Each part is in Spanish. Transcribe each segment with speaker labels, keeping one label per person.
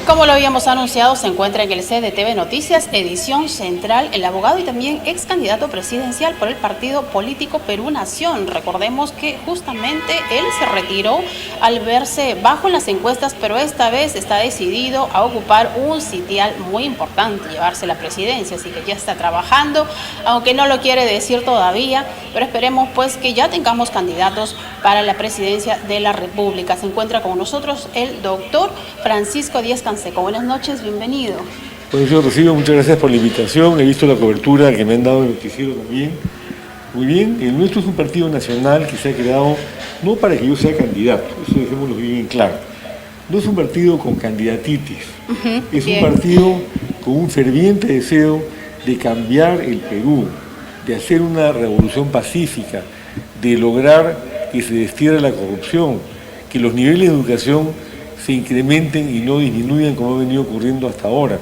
Speaker 1: Como lo habíamos anunciado, se encuentra en el set de TV Noticias, edición central, el abogado y también ex candidato presidencial por el partido político Perú Nación. Recordemos que justamente él se retiró al verse bajo en las encuestas, pero esta vez está decidido a ocupar un sitial muy importante, llevarse la presidencia, así que ya está trabajando, aunque no lo quiere decir todavía, pero esperemos pues que ya tengamos candidatos para la presidencia de la República. Se encuentra con nosotros el doctor Francisco Díaz Canseco. Buenas noches, bienvenido.
Speaker 2: Bueno, señor Rocío, muchas gracias por la invitación. He visto la cobertura que me han dado en el noticiero también. Muy bien, el nuestro es un partido nacional que se ha creado no para que yo sea candidato, eso dejémoslo bien claro. No es un partido con candidatitis, es un partido con un ferviente deseo de cambiar el Perú, de hacer una revolución pacífica, de lograr que se destierre la corrupción, que los niveles de educación se incrementen y no disminuyan como ha venido ocurriendo hasta ahora.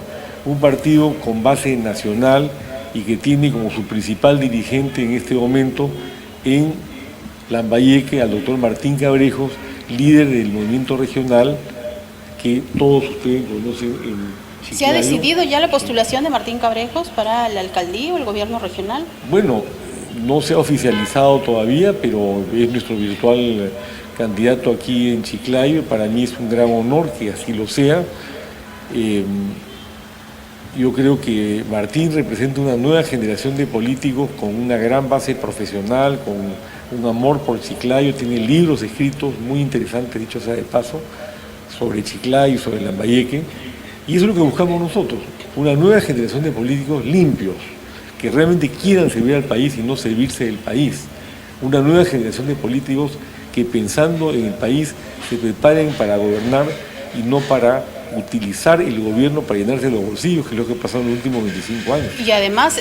Speaker 2: Un partido con base nacional y que tiene como su principal dirigente en este momento en Lambayeque al doctor Martín Cabrejos, líder del movimiento regional que todos ustedes conocen en Chiclayo.
Speaker 1: ¿Se ha decidido ya la postulación de Martín Cabrejos para la alcaldía o el gobierno regional?
Speaker 2: Bueno, no se ha oficializado todavía, pero es nuestro virtual candidato aquí en Chiclayo. Para mí es un gran honor que así lo sea. Yo creo que Martín representa una nueva generación de políticos con una gran base profesional, con un amor por Chiclayo, tiene libros escritos muy interesantes, dicho sea de paso, sobre Chiclayo, sobre Lambayeque, y eso es lo que buscamos nosotros, una nueva generación de políticos limpios, que realmente quieran servir al país y no servirse del país, una nueva generación de políticos que pensando en el país se preparen para gobernar y no para utilizar el gobierno para llenarse los bolsillos, que es lo que ha pasado en los últimos 25 años.
Speaker 1: Y además,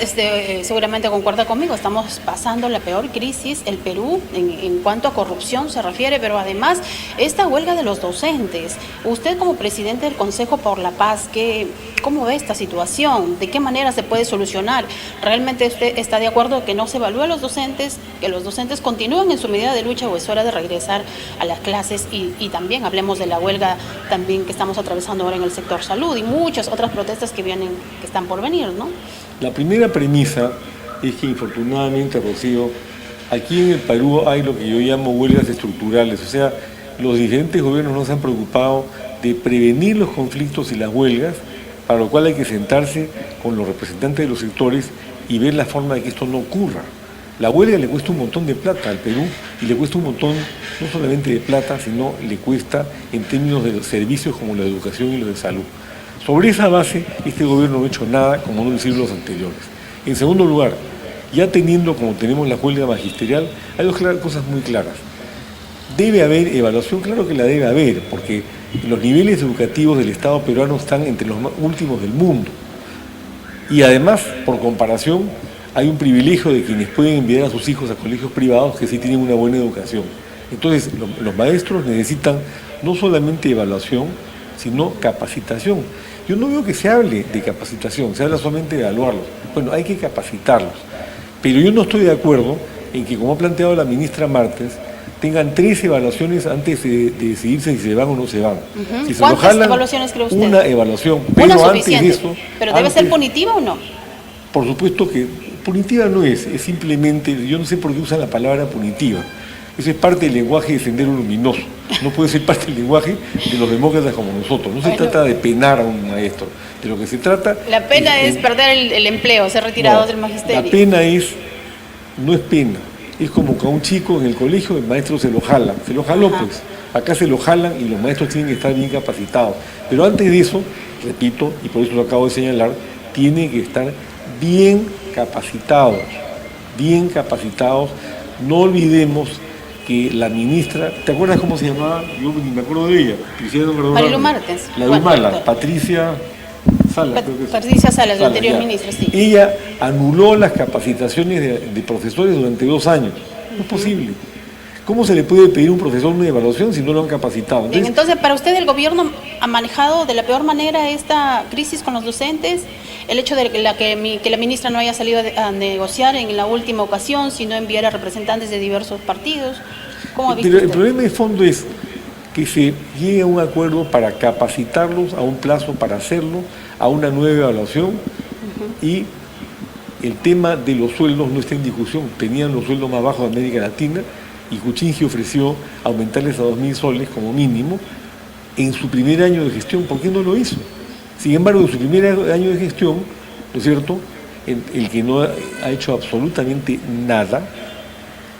Speaker 1: seguramente concuerda conmigo, estamos pasando la peor crisis, el Perú, en cuanto a corrupción se refiere, pero además esta huelga de los docentes. Usted como presidente del Consejo por la Paz, ¿cómo ve esta situación? ¿De qué manera se puede solucionar? ¿Realmente usted está de acuerdo que no se evalúe a los docentes, que los docentes continúen en su medida de lucha o es hora de regresar a las clases? Y también hablemos de la huelga también que estamos atravesando ahora en el sector salud y muchas otras protestas que están por venir, ¿no?
Speaker 2: La primera premisa es que infortunadamente, Rocío, aquí en el Perú hay lo que yo llamo huelgas estructurales, o sea, los diferentes gobiernos no se han preocupado de prevenir los conflictos y las huelgas, para lo cual hay que sentarse con los representantes de los sectores y ver la forma de que esto no ocurra. La huelga le cuesta un montón de plata al Perú y le cuesta un montón no solamente de plata, sino le cuesta en términos de los servicios como la educación y los de salud. Sobre esa base, este gobierno no ha hecho nada, como no lo hicieron los anteriores. En segundo lugar, ya teniendo como tenemos la huelga magisterial, hay dos cosas muy claras. ¿Debe haber evaluación? Claro que la debe haber, porque los niveles educativos del Estado peruano están entre los últimos del mundo. Y además, por comparación, hay un privilegio de quienes pueden enviar a sus hijos a colegios privados que sí tienen una buena educación. Entonces, los maestros necesitan no solamente evaluación, sino capacitación. Yo no veo que se hable de capacitación, se habla solamente de evaluarlos. Bueno, hay que capacitarlos. Pero yo no estoy de acuerdo en que, como ha planteado la ministra Martes, tengan 3 evaluaciones antes de decidirse si se van o no se van. Si se
Speaker 1: ¿Cuántas evaluaciones cree usted?
Speaker 2: Una evaluación,
Speaker 1: pero
Speaker 2: una
Speaker 1: antes de eso... ¿Pero debe ser
Speaker 2: antes,
Speaker 1: punitiva o no?
Speaker 2: Por supuesto que punitiva no es simplemente, yo no sé por qué usan la palabra punitiva. Eso es parte del lenguaje de Sendero Luminoso, no puede ser parte del lenguaje de los demócratas como nosotros. No se trata de penar a un maestro, de lo que se trata...
Speaker 1: La pena es perder el empleo, ser retirado del magisterio.
Speaker 2: La pena no es pena, es como que a un chico en el colegio el maestro se lo jaló pues, acá se lo jalan y los maestros tienen que estar bien capacitados. Pero antes de eso, repito, y por eso lo acabo de señalar, tienen que estar bien capacitados, no olvidemos que la ministra, ¿te acuerdas cómo se llamaba? Yo ni me acuerdo de ella.
Speaker 1: Marilu Martes.
Speaker 2: La de Humala, Patricia Salas, creo que es.
Speaker 1: Patricia Salas, la anterior ministra, sí.
Speaker 2: Ella anuló las capacitaciones de profesores durante 2 años. No es posible. ¿Cómo se le puede pedir a un profesor una evaluación si no lo han capacitado?
Speaker 1: Entonces, ¿para usted el gobierno ha manejado de la peor manera esta crisis con los docentes? El hecho de que la ministra no haya salido a negociar en la última ocasión, sino enviar a representantes de diversos partidos. ¿Cómo ha visto
Speaker 2: Pero el
Speaker 1: usted?
Speaker 2: problema de fondo es, que se llegue a un acuerdo para capacitarlos, a un plazo para hacerlo, a una nueva evaluación, y el tema de los sueldos no está en discusión. Tenían los sueldos más bajos de América Latina y Kuczynski ofreció aumentarles a 2.000 soles como mínimo en su primer año de gestión. ¿Por qué no lo hizo? Sin embargo, en su primer año de gestión, ¿no es cierto?, el que no ha hecho absolutamente nada,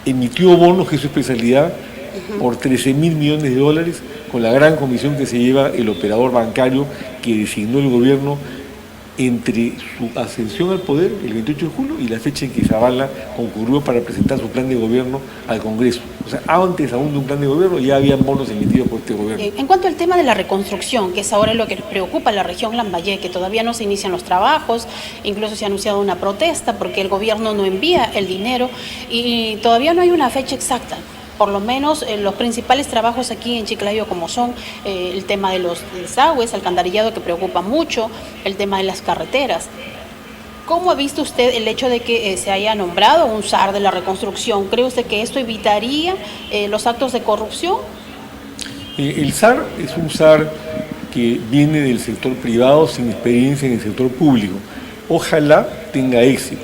Speaker 2: emitió bonos, que es su especialidad, por 13.000 millones de dólares, con la gran comisión que se lleva el operador bancario que designó el gobierno entre su ascensión al poder, el 28 de julio, y la fecha en que Zavala concurrió para presentar su plan de gobierno al Congreso. O sea, antes aún de un plan de gobierno ya habían bonos emitidos por este gobierno.
Speaker 1: En cuanto al tema de la reconstrucción, que es ahora lo que preocupa a la región Lambayeque, que todavía no se inician los trabajos, incluso se ha anunciado una protesta porque el gobierno no envía el dinero y todavía no hay una fecha exacta. Por lo menos los principales trabajos aquí en Chiclayo, como son el tema de los desagües, alcantarillado, que preocupa mucho, el tema de las carreteras. ¿Cómo ha visto usted el hecho de que se haya nombrado un SAR de la reconstrucción? ¿Cree usted que esto evitaría los actos de corrupción?
Speaker 2: El SAR es un SAR que viene del sector privado sin experiencia en el sector público. Ojalá tenga éxito.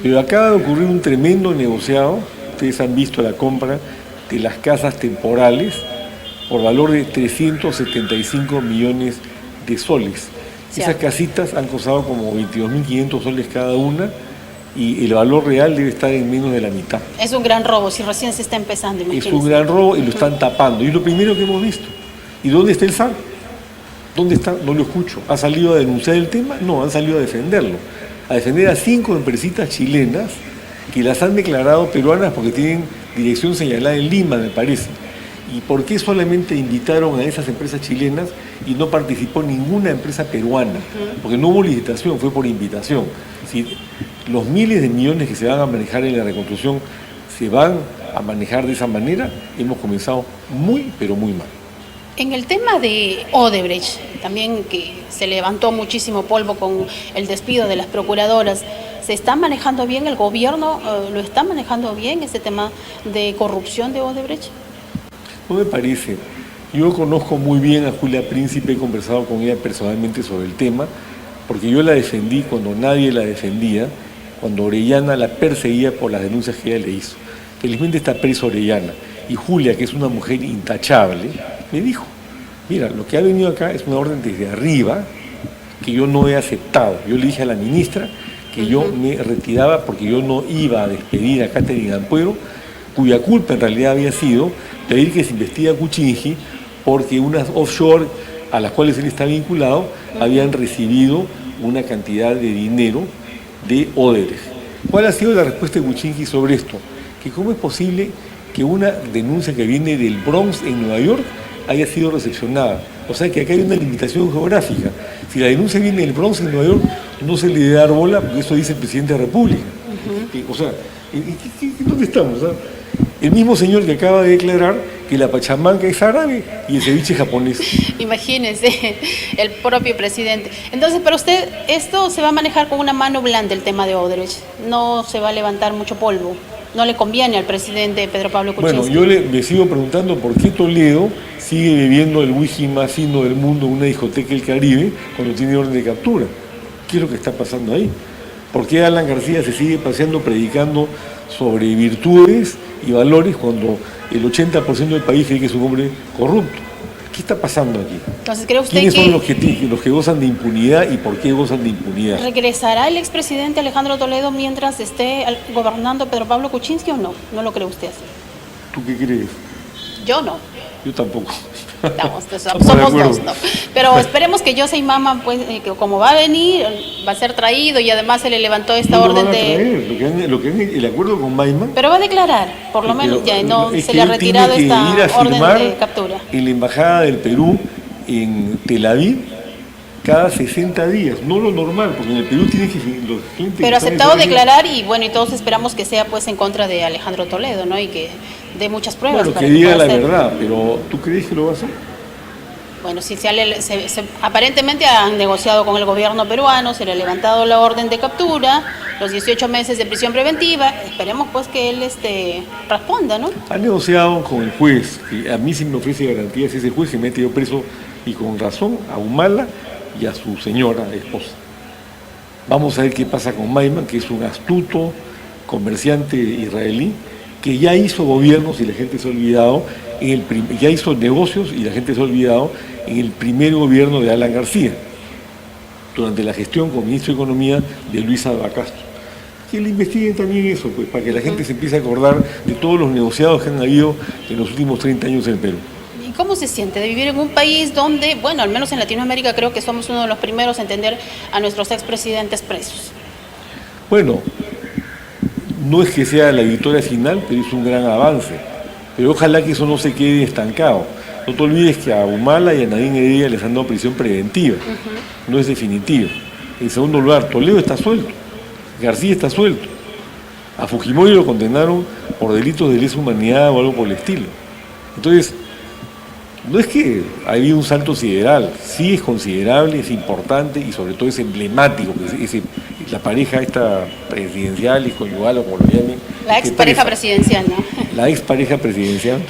Speaker 2: Pero acaba de ocurrir un tremendo negociado. Ustedes han visto la compra de las casas temporales por valor de 375 millones de soles. Sí. Esas casitas han costado como 22.500 soles cada una y el valor real debe estar en menos de la mitad.
Speaker 1: Es un gran robo, si recién se está empezando. Imagínense.
Speaker 2: Es un gran robo y lo están tapando. Y es lo primero que hemos visto. ¿Y dónde está el SAR? ¿Dónde está? No lo escucho. ¿Ha salido a denunciar el tema? No, han salido a defenderlo. A defender a 5 empresitas chilenas que las han declarado peruanas porque tienen dirección señalada en Lima, me parece. ¿Y por qué solamente invitaron a esas empresas chilenas y no participó ninguna empresa peruana? Porque no hubo licitación, fue por invitación. Si los miles de millones que se van a manejar en la reconstrucción se van a manejar de esa manera, hemos comenzado muy, pero muy mal.
Speaker 1: En el tema de Odebrecht, también que se levantó muchísimo polvo con el despido de las procuradoras, ¿se está manejando bien el gobierno? ¿Lo está manejando bien ese tema de corrupción de Odebrecht?
Speaker 2: No me parece. Yo conozco muy bien a Julia Príncipe, he conversado con ella personalmente sobre el tema, porque yo la defendí cuando nadie la defendía, cuando Orellana la perseguía por las denuncias que ella le hizo. Felizmente está presa Orellana. Y Julia, que es una mujer intachable, me dijo, mira, lo que ha venido acá es una orden desde arriba que yo no he aceptado. Yo le dije a la ministra que yo me retiraba porque yo no iba a despedir a Catherine Ampuero, cuya culpa en realidad había sido pedir que se investigue a Kuczynski porque unas offshore a las cuales él está vinculado habían recibido una cantidad de dinero de Odebrecht. ¿Cuál ha sido la respuesta de Kuczynski sobre esto? Que cómo es posible que una denuncia que viene del Bronx en Nueva York haya sido recepcionada. O sea que acá hay una limitación geográfica. Si la denuncia viene del Bronx en Nueva York, no se le debe dar bola, porque eso dice el presidente de la República. O sea, ¿dónde estamos? El mismo señor que acaba de declarar que la pachamanca es árabe y el ceviche es japonés.
Speaker 1: Imagínense, el propio presidente. Entonces, para usted, esto se va a manejar con una mano blanda, el tema de Odebrecht. No se va a levantar mucho polvo. No le conviene al presidente Pedro Pablo Kuczynski.
Speaker 2: Bueno, yo me sigo preguntando por qué Toledo sigue bebiendo el whisky más fino del mundo en una discoteca del Caribe cuando tiene orden de captura. ¿Qué es lo que está pasando ahí? ¿Por qué Alan García se sigue paseando predicando sobre virtudes y valores cuando el 80% del país cree que es un hombre corrupto? ¿Qué está pasando aquí?
Speaker 1: Entonces, ¿cree usted
Speaker 2: ¿Quiénes son los que gozan de impunidad y por qué gozan de impunidad?
Speaker 1: ¿Regresará el expresidente Alejandro Toledo mientras esté gobernando Pedro Pablo Kuczynski o no? ¿No lo cree usted así?
Speaker 2: ¿Tú qué crees?
Speaker 1: Yo no.
Speaker 2: Yo tampoco.
Speaker 1: Somos dos, ¿no? Pero esperemos que José Mama, pues, que como va a venir, va a ser traído y además se le levantó esta orden de...
Speaker 2: el acuerdo con Maiman.
Speaker 1: Pero va a declarar, por lo menos ya no se le ha retirado esta orden de captura.
Speaker 2: En la Embajada del Perú, en Tel Aviv, cada 60 días, no lo normal, porque en el Perú tiene que...
Speaker 1: Pero aceptado declarar y bueno, y todos esperamos que sea pues en contra de Alejandro Toledo, ¿no? Y que dé muchas pruebas.
Speaker 2: Bueno, que diga la verdad, pero ¿tú crees que lo va a hacer?
Speaker 1: Bueno, si aparentemente han negociado con el gobierno peruano, se le ha levantado la orden de captura, los 18 meses de prisión preventiva, esperemos pues que él responda, ¿no?
Speaker 2: Ha negociado con el juez, que a mí sí me ofrece garantías ese juez que me ha metido preso, y con razón, a Humala y a su señora esposa. Vamos a ver qué pasa con Maiman, que es un astuto comerciante israelí, que ya hizo gobiernos y la gente se ha olvidado, ya hizo negocios y la gente se ha olvidado en el primer gobierno de Alan García, durante la gestión como ministro de Economía de Luis Alba Castro. Que le investiguen también eso, pues, para que la gente se empiece a acordar de todos los negociados que han habido en los últimos 30 años en el Perú.
Speaker 1: ¿Y cómo se siente de vivir en un país donde, bueno, al menos en Latinoamérica creo que somos uno de los primeros en tener a nuestros expresidentes presos?
Speaker 2: Bueno, no es que sea la victoria final, pero es un gran avance. Pero ojalá que eso no se quede estancado. No te olvides que a Humala y a Nadine Heredia les han dado prisión preventiva, no es definitiva. En segundo lugar, Toledo está suelto, García está suelto. A Fujimori lo condenaron por delitos de lesa humanidad o algo por el estilo. Entonces, no es que ha habido un salto sideral, sí es considerable, es importante y sobre todo es emblemático, la pareja esta presidencial y conyugal o como lo llamen.
Speaker 1: La expareja presidencial, ¿no?
Speaker 2: La expareja presidencial.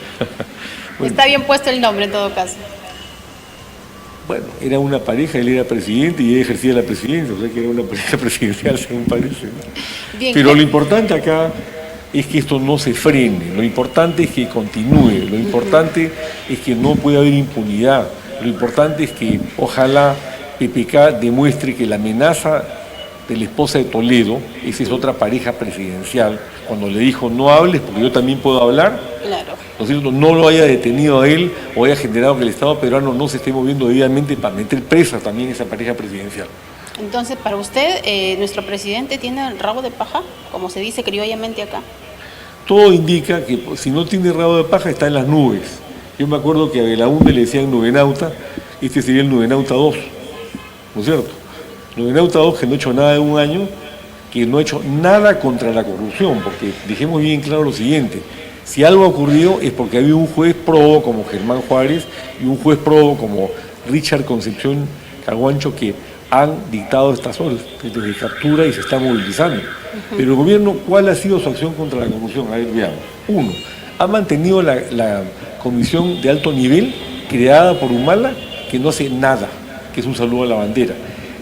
Speaker 1: Bueno, está bien puesto el nombre en todo caso.
Speaker 2: Bueno, era una pareja, él era presidente y ella ejercía la presidencia, o sea que era una pareja presidencial según parece, ¿no?
Speaker 1: Bien,
Speaker 2: pero lo importante acá es que esto no se frene, lo importante es que continúe, lo importante es que no pueda haber impunidad, lo importante es que ojalá PPK demuestre que la amenaza de la esposa de Toledo, esa es otra pareja presidencial, cuando le dijo no hables porque yo también puedo hablar,
Speaker 1: claro,
Speaker 2: ¿no es cierto?, no lo haya detenido a él o haya generado que el Estado peruano no se esté moviendo debidamente para meter presa también esa pareja presidencial.
Speaker 1: Entonces, para usted, nuestro presidente tiene el rabo de paja, como se dice criollamente acá.
Speaker 2: Todo indica que si no tiene rabo de paja está en las nubes. Yo me acuerdo que a Belaúnde le decían nubenauta, este sería el nubenauta 2, ¿no es cierto? Nubenauta 2 que no ha hecho nada en un año, que no ha hecho nada contra la corrupción, porque dejemos bien claro lo siguiente, si algo ha ocurrido es porque había un juez probo como Germán Juárez y un juez probo como Richard Concepción Caguancho que han dictado estas órdenes de captura y se está movilizando. Pero el gobierno, ¿cuál ha sido su acción contra la corrupción? A ver, veamos. Uno, ha mantenido la comisión de alto nivel creada por Humala, que no hace nada, que es un saludo a la bandera.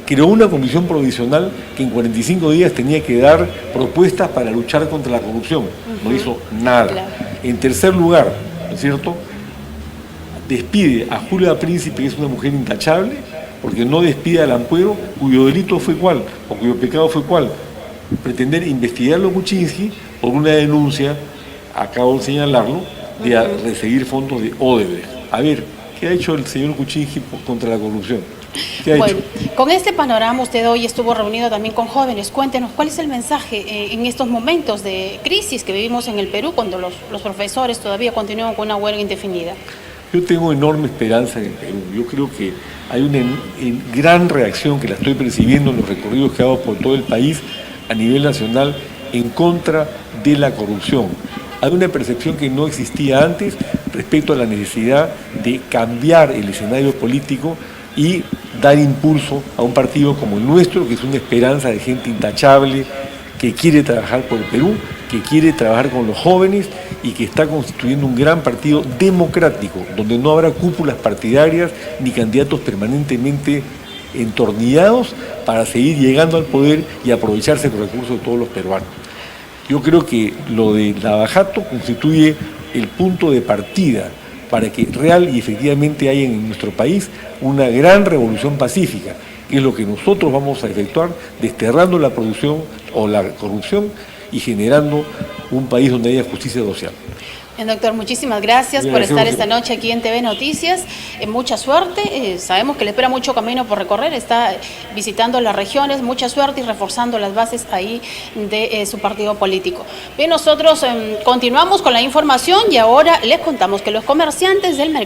Speaker 2: Creó una comisión provisional que en 45 días tenía que dar propuestas para luchar contra la corrupción. No hizo nada. Claro. En tercer lugar, ¿no es cierto?, despide a Julia Príncipe, que es una mujer intachable, porque no despide al Ampuero, cuyo delito fue cuál, o cuyo pecado fue cuál, pretender investigarlo Kuczynski por una denuncia, acabo de señalarlo, de recibir fondos de Odebrecht. A ver, ¿qué ha hecho el señor Kuczynski contra la corrupción?
Speaker 1: Bueno, con este panorama usted hoy estuvo reunido también con jóvenes. Cuéntenos, ¿cuál es el mensaje en estos momentos de crisis que vivimos en el Perú cuando los profesores todavía continúan con una huelga indefinida?
Speaker 2: Yo tengo enorme esperanza en el Perú. Yo creo que hay una gran reacción que la estoy percibiendo en los recorridos que hago por todo el país a nivel nacional en contra de la corrupción. Hay una percepción que no existía antes respecto a la necesidad de cambiar el escenario político y dar impulso a un partido como el nuestro, que es una esperanza de gente intachable, que quiere trabajar por el Perú, que quiere trabajar con los jóvenes y que está constituyendo un gran partido democrático, donde no habrá cúpulas partidarias ni candidatos permanentemente entornillados para seguir llegando al poder y aprovecharse de los recursos de todos los peruanos. Yo creo que lo de Lavajato constituye el punto de partida para que real y efectivamente haya en nuestro país una gran revolución pacífica, que es lo que nosotros vamos a efectuar, desterrando la producción o la corrupción y generando un país donde haya justicia social.
Speaker 1: Bien, doctor, muchísimas gracias por estar esta noche aquí en TV Noticias. Mucha suerte, sabemos que le espera mucho camino por recorrer, está visitando las regiones, mucha suerte y reforzando las bases ahí de su partido político. Bien, nosotros continuamos con la información y ahora les contamos que los comerciantes del mercado